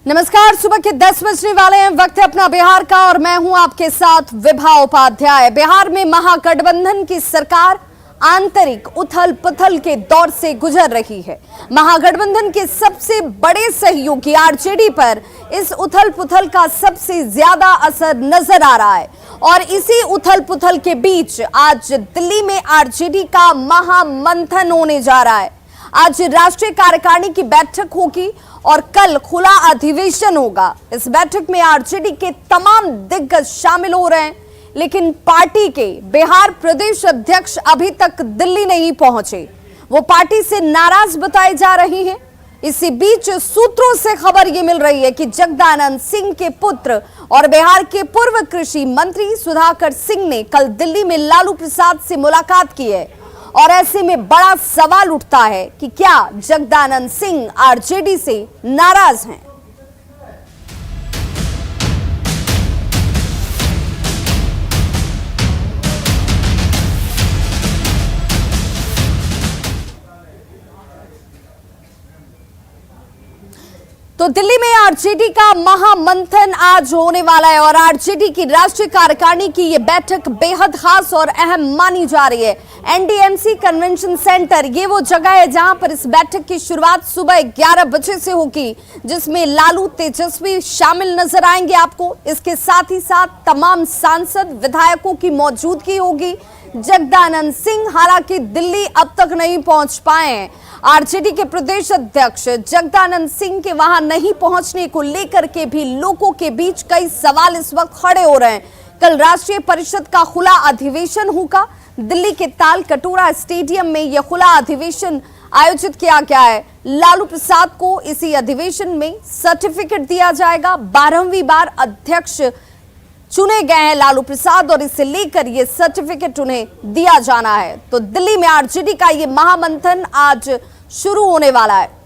नमस्कार, सुबह के 10 बजने वाले हैं। वक्त है अपना बिहार का और मैं हूं आपके साथ विभा उपाध्याय। बिहार में महागठबंधन की सरकार आंतरिक उथल पुथल के दौर से गुजर रही है। महागठबंधन के सबसे बड़े सहयोगी आरजेडी पर इस उथल पुथल का सबसे ज्यादा असर नजर आ रहा है और इसी उथल पुथल के बीच आज दिल्ली में आरजेडी का महामंथन होने जा रहा है। आज राष्ट्रीय कार्यकारिणी की बैठक होगी और कल खुला अधिवेशन होगा। इस बैठक में आरजेडी के तमाम दिग्गज शामिल हो रहे हैं, लेकिन पार्टी के बिहार प्रदेश अध्यक्ष अभी तक दिल्ली नहीं पहुंचे। वो पार्टी से नाराज बताए जा रही हैं। इसी बीच सूत्रों से खबर ये मिल रही है कि जगदानंद सिंह के पुत्र और बिहार के पूर्व कृषि मंत्री सुधाकर सिंह ने कल दिल्ली में लालू प्रसाद से मुलाकात की है और ऐसे में बड़ा सवाल उठता है कि क्या जगदानंद सिंह आरजेडी से नाराज हैं। तो दिल्ली में आरजेडी का महामंथन आज होने वाला है और आरजेडी की राष्ट्रीय कार्यकारिणी की ये बैठक बेहद खास और अहम मानी जा रही है। एनडीएमसी कन्वेंशन सेंटर ये वो जगह है जहां पर इस बैठक की शुरुआत सुबह 11 बजे से होगी, जिसमें लालू तेजस्वी शामिल नजर आएंगे आपको। इसके साथ ही साथ तमाम सांसद विधायकों की मौजूदगी होगी। जगदानंद सिंह हालांकि दिल्ली अब तक नहीं पहुंच पाए हैं। आरजेडी के प्रदेश अध्यक्ष जगदानंद सिंह के वहां नहीं पहुंचने को लेकर के भी लोगों के बीच कई सवाल इस वक्त खड़े हो रहे हैं। कल राष्ट्रीय परिषद का खुला अधिवेशन होगा। दिल्ली के ताल कटोरा स्टेडियम में यह खुला अधिवेशन आयोजित किया गया है। लालू प्रसाद को इसी अधिवेशन में सर्टिफिकेट दिया जाएगा। 12वीं बार अध्यक्ष चुने गए हैं लालू प्रसाद और इसे लेकर यह सर्टिफिकेट उन्हें दिया जाना है। तो दिल्ली में आरजेडी का यह महामंथन आज शुरू होने वाला है।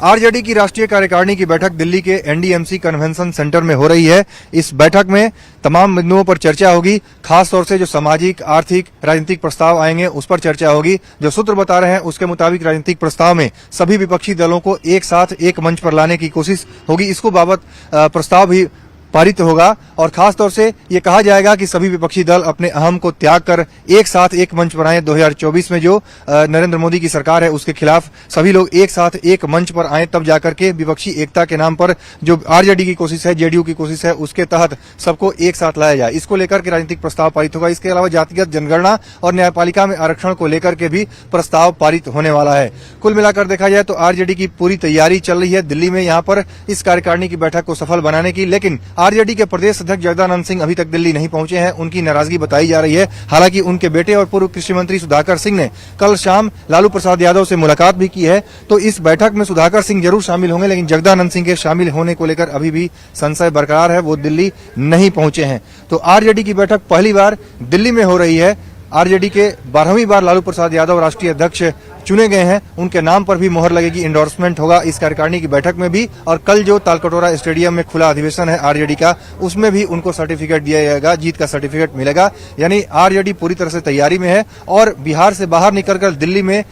आरजेडी की राष्ट्रीय कार्यकारिणी की बैठक दिल्ली के एनडीएमसी कन्वेंशन सेंटर में हो रही है। इस बैठक में तमाम बिंदुओं पर चर्चा होगी। खास तौर से जो सामाजिक, आर्थिक, राजनीतिक प्रस्ताव आएंगे उस पर चर्चा होगी। जो सूत्र बता रहे हैं उसके मुताबिक राजनीतिक प्रस्ताव में सभी विपक्षी दलों को एक साथ एक मंच पर लाने की कोशिश होगी। इसको बाबत प्रस्ताव भी पारित होगा और खास तौर से ये कहा जाएगा कि सभी विपक्षी दल अपने अहम को त्याग कर एक साथ एक मंच पर आए। 2024 में जो नरेंद्र मोदी की सरकार है उसके खिलाफ सभी लोग एक साथ एक मंच पर आए, तब जाकर के विपक्षी एकता के नाम पर जो आरजेडी की कोशिश है, जेडीयू की कोशिश है, उसके तहत सबको एक साथ लाया जाए। इसको लेकर के राजनीतिक प्रस्ताव पारित होगा। इसके अलावा जातिगत जनगणना और न्यायपालिका में आरक्षण को लेकर के भी प्रस्ताव पारित होने वाला है। कुल मिलाकर देखा जाए तो आरजेडी की पूरी तैयारी चल रही है दिल्ली में यहाँ पर इस कार्यकारिणी की बैठक को सफल बनाने की। लेकिन आरजेडी के प्रदेश अध्यक्ष जगदानंद सिंह अभी तक दिल्ली नहीं पहुंचे हैं। उनकी नाराजगी बताई जा रही है। हालांकि उनके बेटे और पूर्व कृषि मंत्री सुधाकर सिंह ने कल शाम लालू प्रसाद यादव से मुलाकात भी की है। तो इस बैठक में सुधाकर सिंह जरूर शामिल होंगे, लेकिन जगदानंद सिंह के शामिल होने को लेकर अभी भी संशय बरकरार है। वो दिल्ली नहीं पहुंचे हैं। तो आरजेडी की बैठक पहली बार दिल्ली में हो रही है। आरजेडी के 12वीं बार लालू प्रसाद यादव राष्ट्रीय अध्यक्ष चुने गए हैं। उनके नाम पर भी मोहर लगेगी, इंडोर्समेंट होगा इस कार्यकारिणी की बैठक में भी। और कल जो तालकटोरा स्टेडियम में खुला अधिवेशन है आरजेडी का, उसमें भी उनको सर्टिफिकेट दिया जाएगा, जीत का सर्टिफिकेट मिलेगा। यानी आरजेडी पूरी तरह से तैयारी में है और बिहार से बाहर निकलकर दिल्ली में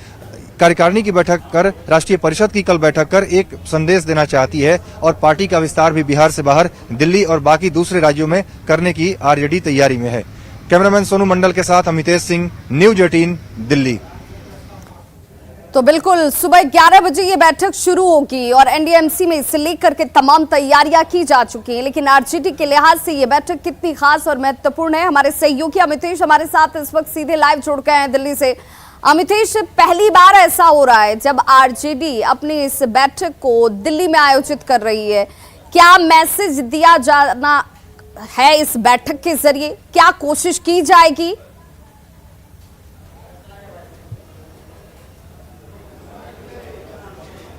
कार्यकारिणी की बैठक कर, राष्ट्रीय परिषद की कल बैठक कर एक संदेश देना चाहती है और पार्टी का विस्तार भी बिहार से बाहर दिल्ली और बाकी दूसरे राज्यों में करने की आरजेडी तैयारी में है। कैमरामैन सोनू मंडल के साथ अमितेश सिंह, न्यूज 18 दिल्ली। तो बिल्कुल सुबह 11 बजे ये बैठक शुरू होगी और एनडीएमसी में इसे लेकर के तमाम तैयारियां की जा चुकी हैं। लेकिन आरजेडी के लिहाज से ये बैठक कितनी खास और महत्वपूर्ण है, हमारे सहयोगी अमितेश हमारे साथ इस वक्त सीधे लाइव जुड़ गए हैं दिल्ली से। अमितेश, पहली बार ऐसा हो रहा है जब आरजेडी अपनी इस बैठक को दिल्ली में आयोजित कर रही है। क्या मैसेज दिया जाना है इस बैठक के जरिए? क्या कोशिश की जाएगी?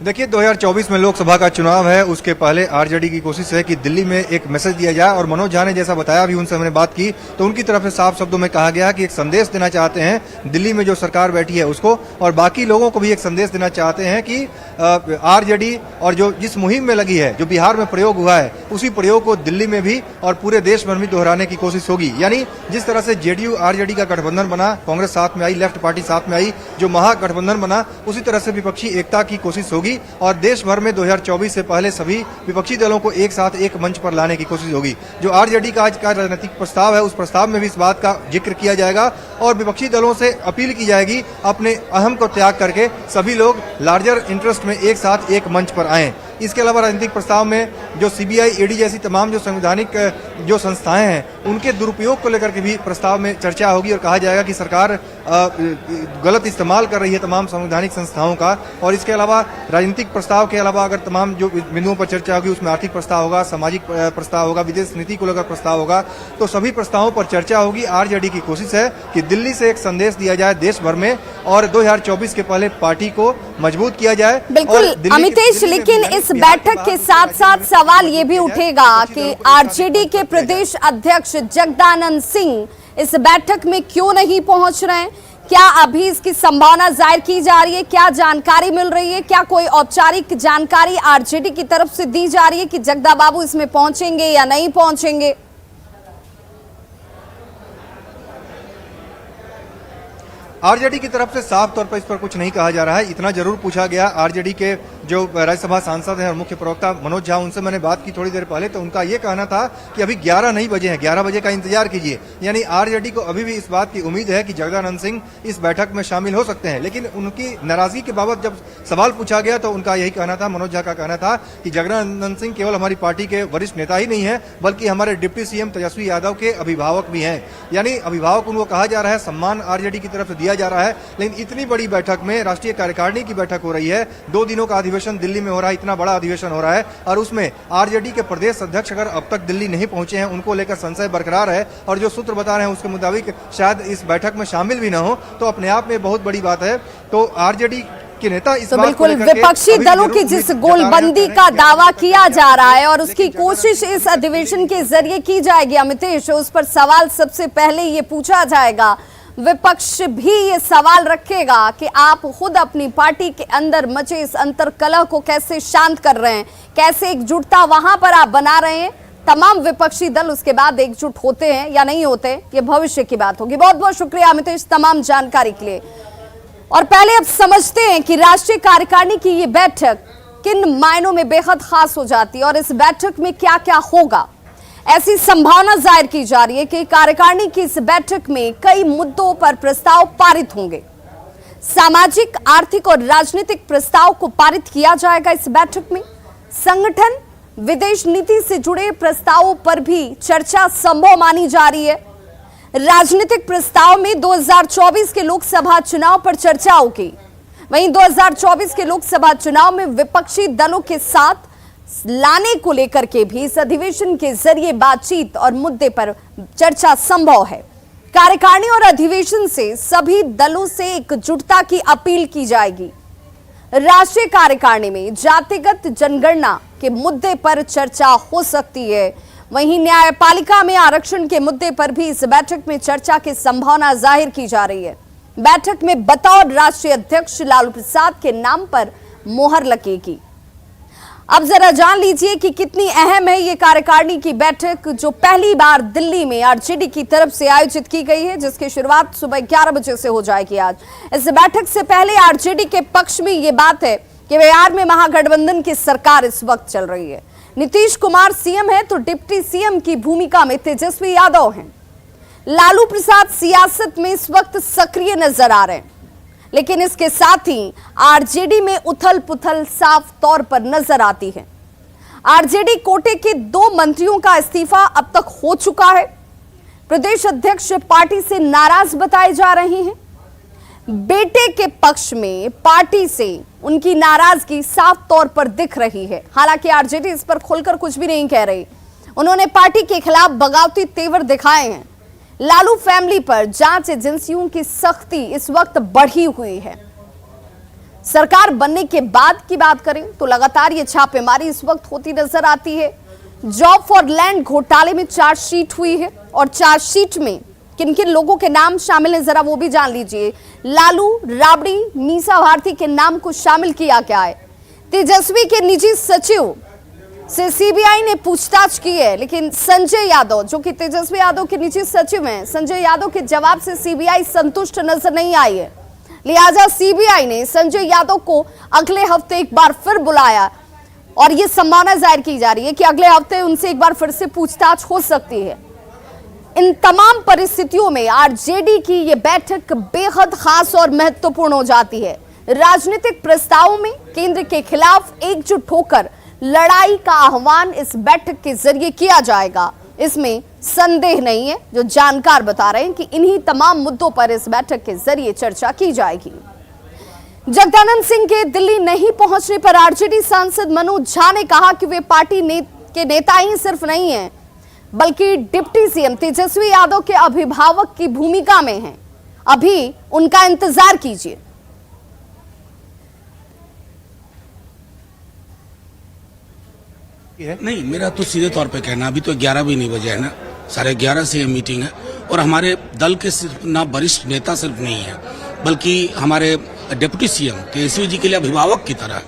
देखिए 2024 में लोकसभा का चुनाव है, उसके पहले आरजेडी की कोशिश है कि दिल्ली में एक मैसेज दिया जाए और मनोज झा ने जैसा बताया, अभी उनसे मैंने बात की तो उनकी तरफ से साफ शब्दों में कहा गया कि एक संदेश देना चाहते हैं दिल्ली में जो सरकार बैठी है उसको, और बाकी लोगों को भी एक संदेश देना चाहते हैं कि आरजेडी और जो जिस मुहिम में लगी है, जो बिहार में प्रयोग हुआ है, उसी प्रयोग को दिल्ली में भी और पूरे देश भर में दोहराने की कोशिश होगी। यानी जिस तरह से जेडीयू आरजेडी का गठबंधन बना, कांग्रेस साथ में आई, लेफ्ट पार्टी साथ में आई, जो महागठबंधन बना, उसी तरह से विपक्षी एकता की कोशिश होगी और देश भर में 2024 से पहले सभी विपक्षी दलों को एक साथ एक मंच पर लाने की कोशिश होगी। जो आरजेडी का आज का राजनीतिक प्रस्ताव है, उस प्रस्ताव में भी इस बात का जिक्र किया जाएगा और विपक्षी दलों से अपील की जाएगी अपने अहम को त्याग करके सभी लोग लार्जर इंटरेस्ट में एक साथ एक मंच पर आएं। इसके अलावा राजनीतिक प्रस्ताव में जो सीबीआई, ईडी जैसी तमाम जो संवैधानिक जो संस्थाएं हैं, उनके दुरुपयोग को लेकर के भी प्रस्ताव में चर्चा होगी और कहा जाएगा कि सरकार गलत इस्तेमाल कर रही है तमाम संवैधानिक संस्थाओं का। और इसके अलावा राजनीतिक प्रस्ताव के अलावा अगर तमाम जो बिंदुओं पर चर्चा होगी, उसमें आर्थिक प्रस्ताव होगा, सामाजिक प्रस्ताव होगा, विदेश नीति को लेकर प्रस्ताव होगा, तो सभी प्रस्तावों पर चर्चा होगी। आरजेडी की कोशिश है कि दिल्ली से एक संदेश दिया जाए देश भर में और 2024 के पहले पार्टी को मजबूत किया जाए। बिल्कुल अमितेश, लेकिन इस बैठक के साथ साथ सवाल ये भी उठेगा कि आरजेडी के प्रदेश अध्यक्ष जगदानंद सिंह इस बैठक में क्यों नहीं पहुंच रहे हैं? क्या अभी इसकी संभावना जाहिर की जा रही है? क्या जानकारी मिल रही है? क्या कोई औपचारिक जानकारी आरजेडी की तरफ से दी जा रही है कि जगदा बाबू इसमें पहुंचेंगे या नहीं पहुंचेंगे? आरजेडी की तरफ से साफ तौर पर इस पर कुछ नहीं कहा जा रहा है। इतना जरूर पूछा गया आरजेडी के जो राज्यसभा सांसद हैं और मुख्य प्रवक्ता मनोज झा, उनसे मैंने बात की थोड़ी देर पहले, तो उनका ये कहना था कि अभी 11 नहीं बजे हैं, 11 बजे का इंतजार कीजिए। यानी आरजेडी को अभी भी इस बात की उम्मीद है कि जगदानंद सिंह इस बैठक में शामिल हो सकते हैं। लेकिन उनकी नाराजगी के बाबत जब सवाल पूछा गया तो उनका यही कहना था, मनोज झा का कहना था कि जगदानंद सिंह केवल हमारी पार्टी के वरिष्ठ नेता ही नहीं है, बल्कि हमारे डिप्टी सीएम तेजस्वी यादव के अभिभावक भी हैं। यानी अभिभावक उनको कहा जा रहा है, सम्मान आरजेडी की तरफ से दिया जा रहा है। लेकिन इतनी बड़ी बैठक में, राष्ट्रीय कार्यकारिणी की बैठक हो रही है, 2 दिनों का अधिवेशन दिल्ली में हो रहा है, इतना बड़ा अधिवेशन हो रहा है और उसमें आरजेडी के प्रदेश अध्यक्ष अगर अब तक दिल्ली नहीं पहुंचे हैं, उनको लेकर संशय बरकरार है और जो सूत्र बता रहे हैं उसके मुताबिक शायद इस बैठक में शामिल भी न हो, तो अपने आप में बहुत बड़ी बात है। तो आरजेडी के नेता इस तो बिल्कुल विपक्षी दलों की जिस गोलबंदी का दावा किया जा रहा है और उसकी कोशिश इस अधिवेशन के जरिए की जाएगी अमितेश, उस पर सवाल सबसे पहले ये पूछा जाएगा, विपक्ष भी ये सवाल रखेगा कि आप खुद अपनी पार्टी के अंदर मचे इस अंतर्कलह को कैसे शांत कर रहे हैं, कैसे एकजुटता वहां पर आप बना रहे हैं। तमाम विपक्षी दल उसके बाद एकजुट होते हैं या नहीं होते, ये भविष्य की बात होगी। बहुत बहुत शुक्रिया अमितेश तमाम जानकारी के लिए। और पहले अब समझते हैं कि राष्ट्रीय कार्यकारिणी की ये बैठक किन मायनों में बेहद खास हो जाती है और इस बैठक में क्या क्या होगा। ऐसी संभावना जाहिर की जा रही है कि कार्यकारिणी की इस बैठक में कई मुद्दों पर प्रस्ताव पारित होंगे। सामाजिक, आर्थिक और राजनीतिक प्रस्ताव को पारित किया जाएगा इस बैठक में। संगठन, विदेश नीति से जुड़े प्रस्तावों पर भी चर्चा संभव मानी जा रही है। राजनीतिक प्रस्ताव में 2024 के लोकसभा चुनाव पर चर्चा होगी। वहीं 2024 के लोकसभा चुनाव में विपक्षी दलों के साथ लाने को लेकर के भी इस अधिवेशन के जरिए बातचीत और मुद्दे पर चर्चा संभव है। कार्यकारिणी और अधिवेशन से सभी दलों से एकजुटता की अपील की जाएगी। राष्ट्रीय कार्यकारिणी में जातिगत जनगणना के मुद्दे पर चर्चा हो सकती है। वहीं न्यायपालिका में आरक्षण के मुद्दे पर भी इस बैठक में चर्चा की संभावना जाहिर की जा रही है। बैठक में बतौर राष्ट्रीय अध्यक्ष लालू प्रसाद के नाम पर मोहर लगेगी। अब जरा जान लीजिए कि कितनी अहम है ये कार्यकारिणी की बैठक, जो पहली बार दिल्ली में आरजेडी की तरफ से आयोजित की गई है, जिसकी शुरुआत सुबह 11 बजे से हो जाएगी। आज इस बैठक से पहले आरजेडी के पक्ष में ये बात है कि बिहार में महागठबंधन की सरकार इस वक्त चल रही है। नीतीश कुमार सीएम है तो डिप्टी सीएम की भूमिका में तेजस्वी यादव हैं। लालू प्रसाद सियासत में इस वक्त सक्रिय नजर आ रहे हैं, लेकिन इसके साथ ही आरजेडी में उथल पुथल साफ तौर पर नजर आती है। आरजेडी कोटे के 2 मंत्रियों का इस्तीफा अब तक हो चुका है। प्रदेश अध्यक्ष पार्टी से नाराज बताए जा रहे हैं। बेटे के पक्ष में पार्टी से उनकी नाराजगी साफ तौर पर दिख रही है। हालांकि आरजेडी इस पर खुलकर कुछ भी नहीं कह रही। उन्होंने पार्टी के खिलाफ बगावती तेवर दिखाए हैं। लालू फैमिली पर जांच एजेंसियों की सख्ती इस वक्त बढ़ी हुई है। सरकार बनने के बाद की बात करें तो लगातार ये छापेमारी इस वक्त होती नजर आती है। जॉब फॉर लैंड घोटाले में चार्जशीट हुई है और चार्जशीट में किन किन लोगों के नाम शामिल हैं जरा वो भी जान लीजिए। लालू राबड़ी मीसा भारती के नाम को शामिल किया गया है। तेजस्वी के निजी सचिव से सीबीआई ने पूछताछ की है, लेकिन संजय यादव जो कि तेजस्वी यादव के निजी सचिव हैं, संजय यादव के जवाब से सीबीआई संतुष्ट नजर नहीं आई है। लिहाजा सीबीआई ने संजय यादव को अगले हफ्ते एक बार फिर बुलाया और ये संभावना जाहिर की जा रही है कि अगले हफ्ते उनसे एक बार फिर से पूछताछ हो सकती है। इन तमाम परिस्थितियों में आरजेडी की ये बैठक बेहद खास और महत्वपूर्ण हो जाती है। राजनीतिक प्रस्तावों में केंद्र के खिलाफ एकजुट होकर लड़ाई का आह्वान इस बैठक के जरिए किया जाएगा, इसमें संदेह नहीं है। जो जानकार बता रहे हैं कि इन्हीं तमाम मुद्दों पर इस बैठक के जरिए चर्चा की जाएगी। जगदानंद सिंह के दिल्ली नहीं पहुंचने पर आरजेडी सांसद मनोज झा ने कहा कि वे पार्टी के नेता ही सिर्फ नहीं हैं, बल्कि डिप्टी सीएम तेजस्वी यादव के अभिभावक की भूमिका में हैं। अभी उनका इंतजार कीजिए। नहीं, मेरा तो सीधे तौर पे कहना, अभी तो 11 भी नहीं बजे है ना, 11:30 से ये मीटिंग है और हमारे दल के सिर्फ ना वरिष्ठ नेता सिर्फ नहीं है, बल्कि हमारे डिप्टी सीएम तेजस्वी जी के लिए अभिभावक की तरह,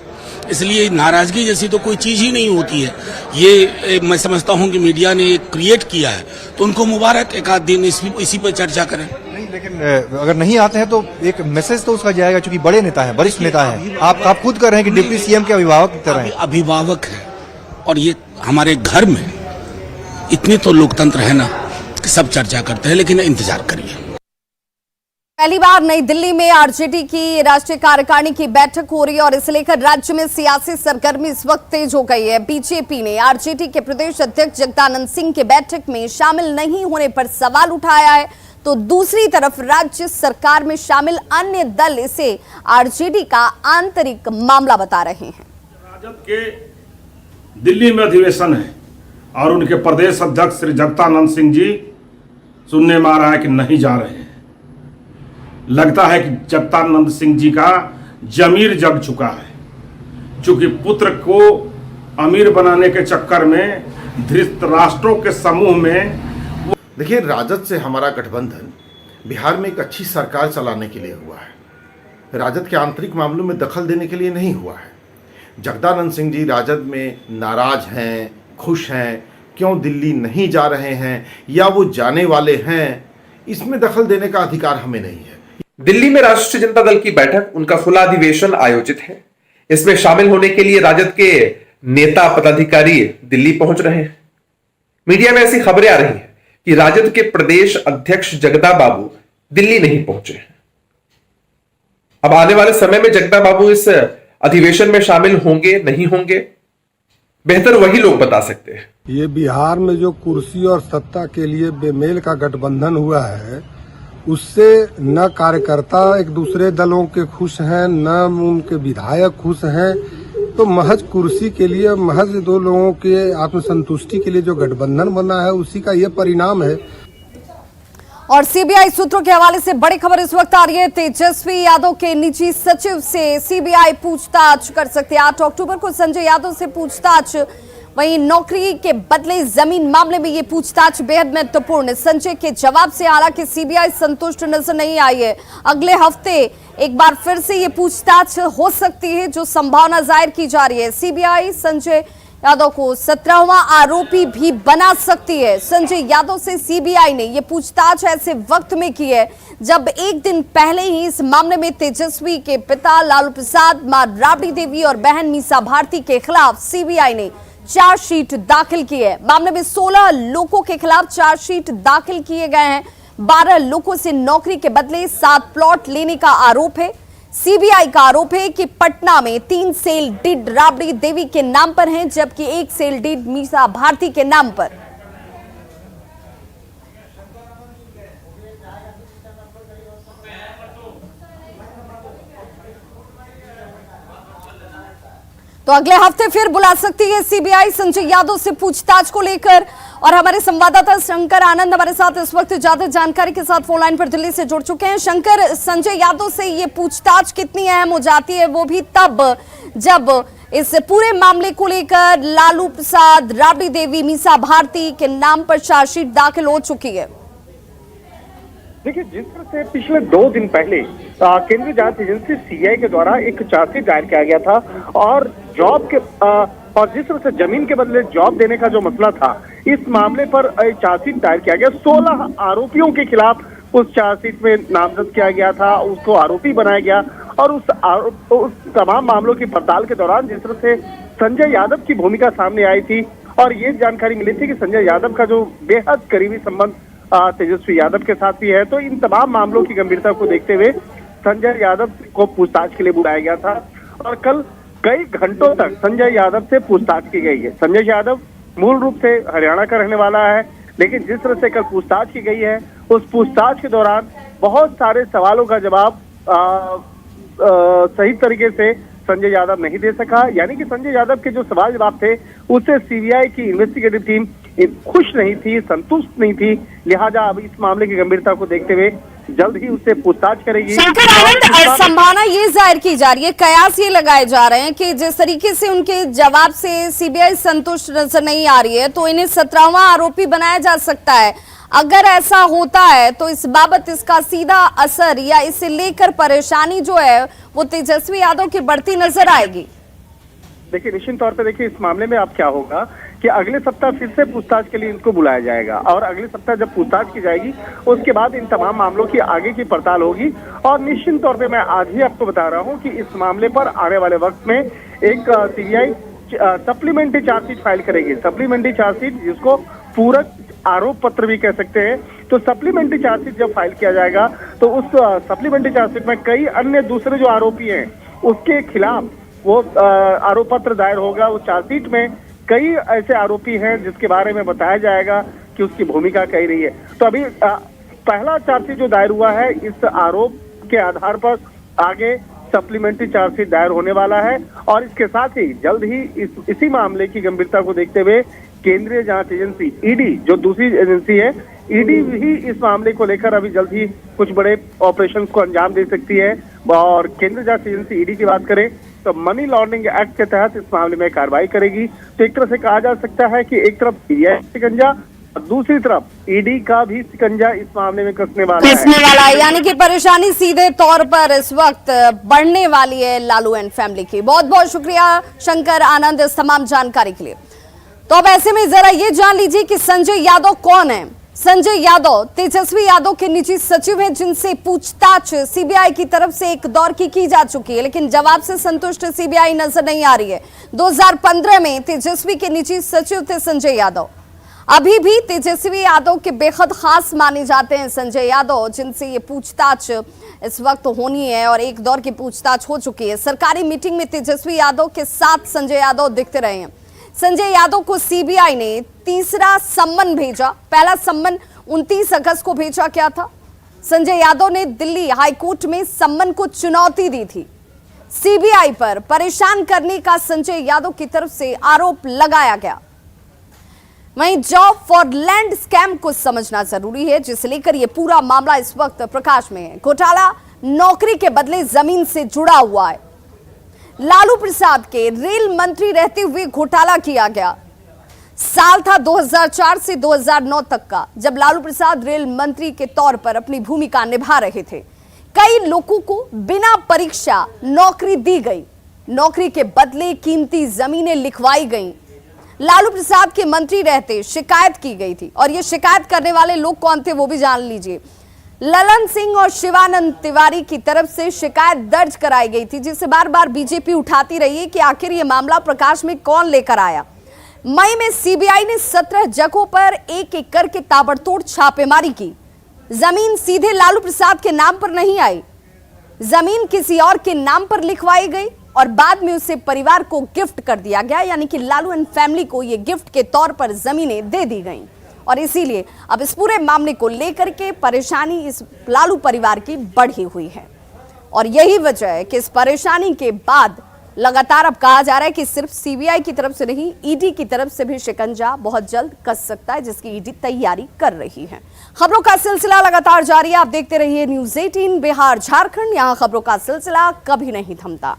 इसलिए नाराजगी जैसी तो कोई चीज ही नहीं होती है। ये मैं समझता हूँ कि मीडिया ने क्रिएट किया है, तो उनको मुबारक, एक आध दिन इसी पर चर्चा करें। नहीं, लेकिन अगर नहीं आते हैं तो एक मैसेज तो उसका जाएगा, क्योंकि बड़े नेता हैं, वरिष्ठ नेता हैं। आप खुद कर रहे हैं कि डिप्टी सीएम के अभिभावक की तरह हैं। अभिभावक है और ये हमारे घर में इतनी तो लोकतंत्र है ना कि सब चर्चा करते हैं, लेकिन इंतजार करिए। पहली बार नई दिल्ली में आरजेडी की राष्ट्रीय कार्यकारिणी की बैठक हो रही है और इसे लेकर राज्य में सियासी सरगर्मी इस वक्त तेज हो गई है। बीजेपी ने आरजेडी के प्रदेश अध्यक्ष जगदानंद सिंह के बैठक में शामिल नहीं होने पर सवाल उठाया है, तो दूसरी तरफ राज्य सरकार में शामिल अन्य दल इसे आरजेडी का आंतरिक मामला बता रहे हैं। राजद के दिल्ली में अधिवेशन है और उनके प्रदेश अध्यक्ष श्री जगदानंद सिंह जी सुनने में आ रहा है कि नहीं जा रहे हैं। लगता है कि जगदानंद सिंह जी का जमीर जग चुका है, क्योंकि पुत्र को अमीर बनाने के चक्कर में धृतराष्ट्रों के समूह में। देखिए, राजद से हमारा गठबंधन बिहार में एक अच्छी सरकार चलाने के लिए हुआ है, राजद के आंतरिक मामलों में दखल देने के लिए नहीं हुआ है। जगदानंद सिंह जी राजद में नाराज हैं, खुश हैं, क्यों दिल्ली नहीं जा रहे हैं या वो जाने वाले हैं, इसमें दखल देने का अधिकार हमें नहीं है। दिल्ली में राष्ट्रीय जनता दल की बैठक, उनका खुला अधिवेशन आयोजित है। इसमें शामिल होने के लिए राजद के नेता पदाधिकारी दिल्ली पहुंच रहे हैं। मीडिया में ऐसी खबरें आ रही हैं कि राजद के प्रदेश अध्यक्ष जगदा बाबू दिल्ली नहीं पहुंचे हैं। अब आने वाले समय में जगदा बाबू इस अधिवेशन में शामिल होंगे नहीं होंगे, बेहतर वही लोग बता सकते हैं। ये बिहार में जो कुर्सी और सत्ता के लिए बेमेल का गठबंधन हुआ है, उससे न कार्यकर्ता एक दूसरे दलों के खुश हैं, न उनके विधायक खुश हैं। तो महज कुर्सी के लिए, महज दो लोगों के आत्मसंतुष्टि के लिए जो गठबंधन बना है, उसी का ये परिणाम है। और सीबीआई सूत्रों के हवाले से बड़ी खबर इस वक्त आ रही है। तेजस्वी यादव के निजी सचिव से सीबीआई पूछताछ कर सकती है। 8 अक्टूबर को संजय यादव से पूछताछ, वहीं नौकरी के बदले जमीन मामले में ये पूछताछ बेहद महत्वपूर्ण है। संजय के जवाब से हालांकि सीबीआई संतुष्ट नजर नहीं आई है। अगले हफ्ते एक बार फिर से ये पूछताछ हो सकती है, जो संभावना जाहिर की जा रही है। सीबीआई संजय यादव को 17वां आरोपी भी बना सकती है। संजय यादव से सीबीआई ने यह पूछताछ ऐसे वक्त में की है जब एक दिन पहले ही इस मामले में तेजस्वी के पिता लालू प्रसाद, मां राबड़ी देवी और बहन मीसा भारती के खिलाफ सीबीआई ने चार्जशीट दाखिल की है। मामले में 16 लोगों के खिलाफ चार्जशीट दाखिल किए गए हैं। 12 लोगों से नौकरी के बदले 7 प्लॉट लेने का आरोप है। सीबीआई का आरोप है कि पटना में 3 सेल डीड राबड़ी देवी के नाम पर हैं, जबकि 1 सेल डीड मीसा भारती के नाम पर। तो अगले हफ्ते फिर बुला सकती है सीबीआई संजय यादव से पूछताछ को लेकर। और हमारे संवाददाता शंकर आनंद हमारे साथ इस वक्त ज्यादा जानकारी के साथ फोन लाइन पर दिल्ली से जुड़ चुके हैं। शंकर, संजय यादव से ये पूछताछ कितनी अहम हो जाती है, वो भी तब जब इस पूरे मामले को लेकर लालू प्रसाद, राबड़ी देवी, मीसा भारती के नाम पर चार्जशीट दाखिल हो चुकी है। देखिए, जिस तरह से पिछले 2 दिन पहले केंद्रीय जांच एजेंसी सीबीआई के द्वारा एक चार्जशीट दायर किया गया था और जॉब के और जिस तरह से जमीन के बदले जॉब देने का जो मसला था, इस मामले पर चार्जशीट दायर किया गया। 16 आरोपियों के खिलाफ उस चार्जशीट में नामजद किया गया था, उसको आरोपी बनाया गया और उस तमाम मामलों की पड़ताल के दौरान जिस तरह से संजय यादव की भूमिका सामने आई थी और ये जानकारी मिली थी कि संजय यादव का जो बेहद करीबी संबंध तेजस्वी यादव के साथ भी है, तो इन तमाम मामलों की गंभीरता को देखते हुए संजय यादव को पूछताछ के लिए बुलाया गया था और कल कई घंटों तक संजय यादव से पूछताछ की गई है। संजय यादव मूल रूप से हरियाणा का रहने वाला है, लेकिन जिस तरह से कल पूछताछ की गई है, उस पूछताछ के दौरान बहुत सारे सवालों का जवाब सही तरीके से संजय यादव नहीं दे सका। यानी कि संजय यादव के जो सवाल जवाब थे उससे सीबीआई की इन्वेस्टिगेटिव टीम खुश नहीं थी, संतुष्ट नहीं थी। लिहाजा अब इस मामले की गंभीरता को देखते हुए जल्द ही उससे पूछताछ करेगी। शंकर आनंद, संभावना ये जाहिर की जा रही है, कयास ये लगाए जा रहे हैं कि जिस तरीके से उनके जवाब से सीबीआई संतुष्ट नजर नहीं आ रही है, तो इन्हें 17वां आरोपी बनाया जा सकता है। अगर ऐसा होता है तो इस बाबत इसका सीधा असर या इसे लेकर परेशानी जो है वो तेजस्वी यादव की बढ़ती नजर आएगी। देखिए, निश्चित तौर पे देखिए, इस मामले में अब क्या होगा कि अगले सप्ताह फिर से पूछताछ के लिए इनको बुलाया जाएगा और अगले सप्ताह जब पूछताछ की जाएगी उसके बाद इन तमाम मामलों की आगे की पड़ताल होगी। और निश्चित तौर पे मैं आज ही आपको बता रहा हूं कि इस मामले पर आने वाले वक्त में एक सीबीआई सप्लीमेंट्री चार्जशीट फाइल करेगी। सप्लीमेंट्री चार्जशीट, जिसको पूरक आरोप पत्र भी कह सकते हैं। तो सप्लीमेंट्री चार्जशीट जब फाइल किया जाएगा तो उस सप्लीमेंट्री चार्जशीट में कई अन्य दूसरे जो आरोपी हैं उसके खिलाफ वो आरोप पत्र दायर होगा। उस चार्जशीट में कई ऐसे आरोपी हैं जिसके बारे में बताया जाएगा कि उसकी भूमिका कही रही है। तो अभी पहला चार्जशीट जो दायर हुआ है, इस आरोप के आधार पर आगे सप्लीमेंट्री चार्जशीट दायर होने वाला है और इसके साथ ही जल्द ही इसी मामले की गंभीरता को देखते हुए केंद्रीय जांच एजेंसी ईडी, जो दूसरी एजेंसी है, ईडी भी इस मामले को लेकर अभी जल्द ही कुछ बड़े ऑपरेशन को अंजाम दे सकती है। और केंद्रीय जांच एजेंसी ईडी की बात करें तो मनी लॉन्ड्रिंग एक्ट के तहत इस मामले में कार्रवाई करेगी। तो एक तरह से कहा जा सकता है कि एक तरफ सीबीआई शिकंजा और दूसरी तरफ ईडी का भी शिकंजा इस मामले में कसने वाला है। यानी कि परेशानी सीधे तौर पर इस वक्त बढ़ने वाली है लालू एंड फैमिली की। बहुत बहुत शुक्रिया शंकर आनंद इस तमाम जानकारी के लिए। तो अब ऐसे में जरा ये जान लीजिए कि संजय यादव कौन है। संजय यादव तेजस्वी यादव के निजी सचिव हैं, जिनसे पूछताछ सीबीआई की तरफ से एक दौर की जा चुकी है, लेकिन जवाब से संतुष्ट सीबीआई नजर नहीं आ रही है। 2015 में तेजस्वी के निजी सचिव थे संजय यादव। अभी भी तेजस्वी यादव के बेहद खास माने जाते हैं संजय यादव, जिनसे ये पूछताछ इस वक्त होनी है और एक दौर की पूछताछ हो चुकी है। सरकारी मीटिंग में तेजस्वी यादव के साथ संजय यादव दिखते रहे हैं। संजय यादव को सीबीआई ने तीसरा सम्मन भेजा। पहला सम्मन 29 अगस्त को भेजा क्या था। संजय यादव ने दिल्ली हाईकोर्ट में सम्मन को चुनौती दी थी। सीबीआई पर परेशान करने का संजय यादव की तरफ से आरोप लगाया गया। वहीं जॉब फॉर लैंड स्कैम को समझना जरूरी है, जिसे लेकर यह पूरा मामला इस वक्त प्रकाश में है। घोटाला नौकरी के बदले जमीन से जुड़ा हुआ है। लालू प्रसाद के रेल मंत्री रहते हुए घोटाला किया गया। साल था 2004 से 2009 तक का, जब लालू प्रसाद रेल मंत्री के तौर पर अपनी भूमिका निभा रहे थे। कई लोगों को बिना परीक्षा नौकरी दी गई। नौकरी के बदले कीमती जमीनें लिखवाई गईं। लालू प्रसाद के मंत्री रहते शिकायत की गई थी, और ये शिकायत करने वाले लोग कौन थे वो भी जान लीजिए। ललन सिंह और शिवानंद तिवारी की तरफ से शिकायत दर्ज कराई गई थी, जिसे बार बार बीजेपी उठाती रही है कि आखिर ये मामला प्रकाश में कौन लेकर आया। मई में सीबीआई ने 17 जगहों पर एक एक करके ताबड़तोड़ छापेमारी की। जमीन सीधे लालू प्रसाद के नाम पर नहीं आई, जमीन किसी और के नाम पर लिखवाई गई और बाद में उसे परिवार को गिफ्ट कर दिया गया। यानी कि लालू एंड फैमिली को ये गिफ्ट के तौर पर जमीनें दे दी गईं। और इसीलिए अब इस पूरे मामले को लेकर के परेशानी इस लालू परिवार की बढ़ी हुई है। और यही वजह है कि इस परेशानी के बाद लगातार अब कहा जा रहा है कि सिर्फ सीबीआई की तरफ से नहीं, ईडी की तरफ से भी शिकंजा बहुत जल्द कस सकता है, जिसकी ईडी तैयारी कर रही है। खबरों का सिलसिला लगातार जारी है, आप देखते रहिए न्यूज़ 18 बिहार झारखंड, यहां खबरों का सिलसिला कभी नहीं थमता।